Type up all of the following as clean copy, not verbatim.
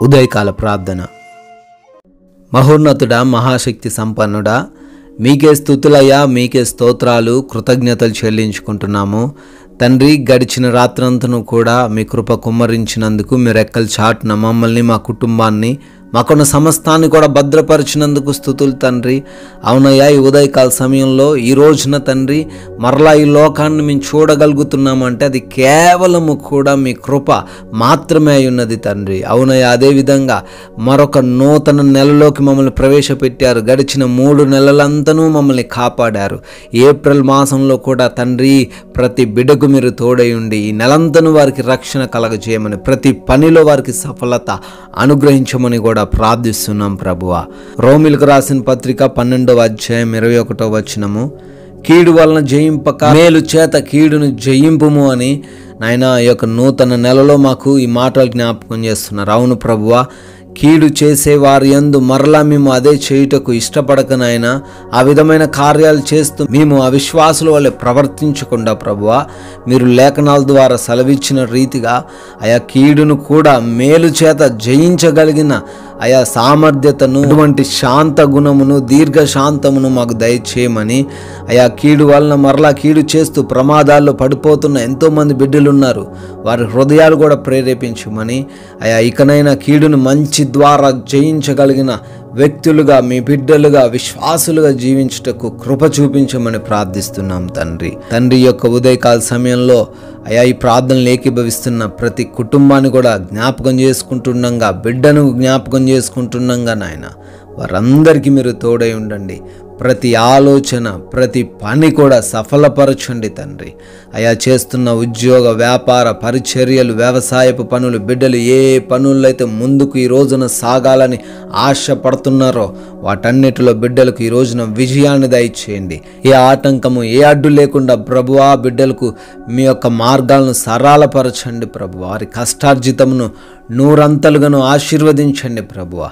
ఉదయకాల ప్రార్థన. మహోన్నతుడా, మహాశక్తి సంపన్నుడా, మీకే స్తుతులయ్యా, మీకే స్తోత్రాలు, కృతజ్ఞతలు చెల్లించుకుంటున్నాము తండ్రి. గడిచిన రాత్రంతను కూడా మీ కృప కుమ్మరించినందుకు, మీ రెక్కల చాటున మమ్మల్ని, మా కుటుంబాన్ని, మాకున్న సమస్తాన్ని కూడా భద్రపరిచినందుకు స్తుతులు తండ్రి. అవునయ్యా, ఈ ఉదయకాల సమయంలో ఈ రోజున తండ్రి మరలా ఈ లోకాన్ని మేము చూడగలుగుతున్నామంటే అది కేవలము కూడా మీ కృప మాత్రమే అయి ఉన్నది తండ్రి. అవునయ్యా, అదేవిధంగా మరొక నూతన నెలలోకి మమ్మల్ని ప్రవేశపెట్టారు. గడిచిన 3 నెలలంతనూ మమ్మల్ని కాపాడారు. ఏప్రిల్ మాసంలో కూడా తండ్రి ప్రతి బిడ్డకు మీరు తోడై ఉండి ఈ నెలంతను వారికి రక్షణ కలగజేయమని, ప్రతి పనిలో వారికి సఫలత అనుగ్రహించమని కూడా ప్రార్థిస్తున్నాం ప్రభువా. రోమిలకు రాసిన పత్రిక 12వ అధ్యాయం 21వ వచనము, కీడు వలన జయింపక మేలు చేత కీడును జయింపుము అని నాయన ఈ యొక్క నూతన నెలలో మాకు ఈ మాటలు జ్ఞాపకం చేస్తున్నారు. అవును ప్రభువా, కీడు చేసే వారి యందు మరలా మేము అదే చేయుటకు ఇష్టపడక నాయన ఆ విధమైన కార్యాలు చేస్తూ మేము అవిశ్వాసుల వల్లే ప్రవర్తించకుండా ప్రభువా, మీరు లేఖనాల ద్వారా సెలవిచ్చిన రీతిగా ఆయా కీడును కూడా మేలు చేత జయించగలిగిన ఆయా సామర్థ్యతను, అటువంటి శాంత గుణమును, దీర్ఘశాంతమును మాకు దయచేయమని, ఆయా కీడు వలన మరలా కీడు చేస్తూ ప్రమాదాల్లో పడిపోతున్న ఎంతోమంది బిడ్డలు ఉన్నారు, వారి హృదయాలు కూడా ప్రేరేపించమని, ఆయా ఇకనైనా కీడును మంచి ద్వారా జయించగలిగిన వ్యక్తులుగా, మీ బిడ్డలుగా, విశ్వాసులుగా జీవించుటకు కృప చూపించమని ప్రార్థిస్తున్నాం తండ్రి. తండ్రి యొక్క ఉదయకాల సమయంలో అయా ఈ ప్రార్థనలు ఏకీభవిస్తున్న ప్రతి కుటుంబాన్ని కూడా జ్ఞాపకం చేసుకుంటుండగా, బిడ్డను జ్ఞాపకం చేసుకుంటుండగా నాయన వారందరికీ మీరు తోడై ఉండండి. ప్రతి ఆలోచన, ప్రతి పని కూడా సఫలపరచండి తండ్రి. అయా చేస్తున్న ఉద్యోగ, వ్యాపార, పరిచర్యలు, వ్యవసాయపు పనులు, బిడ్డలు ఏ పనుల్లో అయితే ముందుకు ఈ రోజున సాగాలని ఆశపడుతున్నారో వాటన్నిటిలో బిడ్డలకు ఈ రోజున విజయాన్ని దయచేయండి. ఏ ఆటంకము, ఏ అడ్డు లేకుండా ప్రభువా బిడ్డలకు మీ యొక్క మార్గాలను సరళపరచండి ప్రభువా. వారి కష్టార్జితమును 100 ఆశీర్వదించండి ప్రభువా.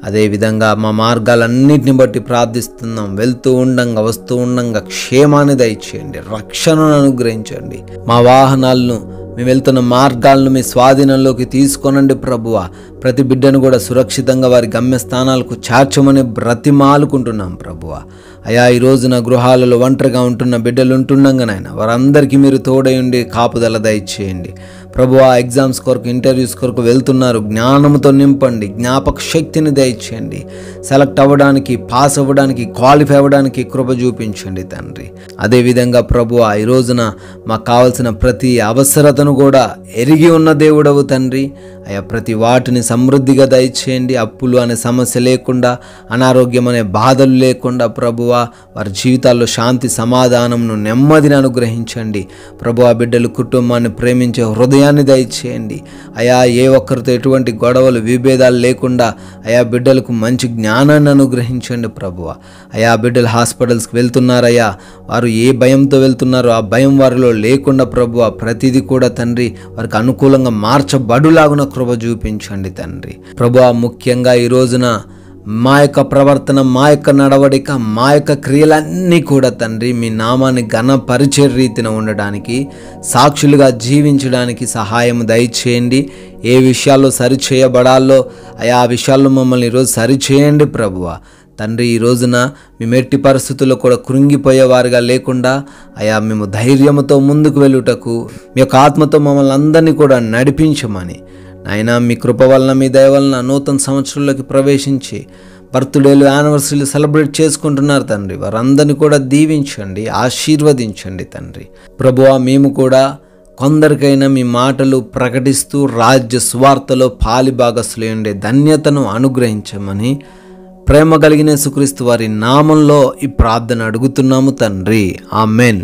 అదేవిధంగా మా మార్గాలన్నింటిని బట్టి ప్రార్థిస్తున్నాం. వెళ్తూ ఉండంగా, వస్తూ ఉండంగా క్షేమాన్ని దయచేయండి, రక్షణను అనుగ్రహించండి. మా వాహనాలను, మేము వెళ్తున్న మార్గాలను మీ స్వాధీనంలోకి తీసుకొనండి ప్రభువా. ప్రతి బిడ్డను కూడా సురక్షితంగా వారి గమ్యస్థానాలకు చేర్చమని బ్రతిమాలుకుంటున్నాం ప్రభువా. అయా ఈ రోజున గృహాలలో ఒంటరిగా ఉంటున్న బిడ్డలు ఉంటుండగానైనా వారందరికీ మీరు తోడై ఉండి కాపుదల దయచేయండి ప్రభువా. ఎగ్జామ్స్ కొరకు, ఇంటర్వ్యూస్ కొరకు వెళ్తున్నారు, జ్ఞానంతో నింపండి, జ్ఞాపక శక్తిని దయచేయండి. సెలెక్ట్ అవ్వడానికి, పాస్ అవ్వడానికి, క్వాలిఫై అవ్వడానికి కృప చూపించండి తండ్రి. అదేవిధంగా ప్రభువా ఈ రోజున మాకు కావాల్సిన ప్రతి అవసరతను కూడా ఎరిగి ఉన్న దేవుడవు తండ్రి. అయా ప్రతి వాటిని సమృద్ధిగా దయచేయండి. అప్పులు అనే సమస్య లేకుండా, అనారోగ్యం అనే బాధలు లేకుండా ప్రభువా వారి జీవితాల్లో శాంతి, సమాధానంను, నెమ్మదిని అనుగ్రహించండి ప్రభువా. బిడ్డలు కుటుంబాన్ని ప్రేమించే హృదయాన్ని దయచేయండి. అయా ఏ ఒక్కరితో ఎటువంటి గొడవలు, విభేదాలు లేకుండా అయా బిడ్డలకు మంచి జ్ఞానాన్ని అనుగ్రహించండి ప్రభువా. అయా బిడ్డలు హాస్పిటల్స్కి వెళ్తున్నారయ్యా, వారు ఏ భయంతో వెళ్తున్నారో ఆ భయం వారిలో లేకుండా ప్రభువా ప్రతిదీ కూడా తండ్రి వారికి అనుకూలంగా మార్చబడులాగున కృప చూపించండి తండ్రి. ప్రభువా ముఖ్యంగా ఈ రోజున మా యొక్క ప్రవర్తన, మా యొక్క నడవడిక, మా యొక్క క్రియలన్నీ కూడా తండ్రి మీ నామాన్ని ఘనపరిచే రీతిన ఉండడానికి, సాక్షులుగా జీవించడానికి సహాయం దయచేయండి. ఏ విషయాల్లో సరిచేయబడాలో ఆ విషయాల్లో మమ్మల్ని ఈరోజు సరిచేయండి ప్రభువా. తండ్రి ఈ రోజున మేము ఎట్టి పరిస్థితుల్లో కూడా కృంగిపోయేవారుగా లేకుండా అయా మేము ధైర్యంతో ముందుకు వెళ్ళుటకు మీ యొక్క ఆత్మతో మమ్మల్ని అందరినీ కూడా నడిపించమని నాయన మీ కృప వలన, మీ దయ వలన నూతన సంవత్సరంలోకి ప్రవేశించి బర్త్డేలు, యానివర్సరీలు సెలబ్రేట్ చేసుకుంటున్నారు తండ్రి. వారందరినీ కూడా దీవించండి, ఆశీర్వదించండి తండ్రి. ప్రభువా మేము కూడా కొందరికైనా మీ మాటలు ప్రకటిస్తూ రాజ్య సువార్తలో పాలిభాగస్తులై ఉండే ధన్యతను అనుగ్రహించమని ప్రేమ కలిగిన యేసుక్రీస్తు వారి నామంలో ఈ ప్రార్థన అడుగుతున్నాము తండ్రి. ఆమెన్.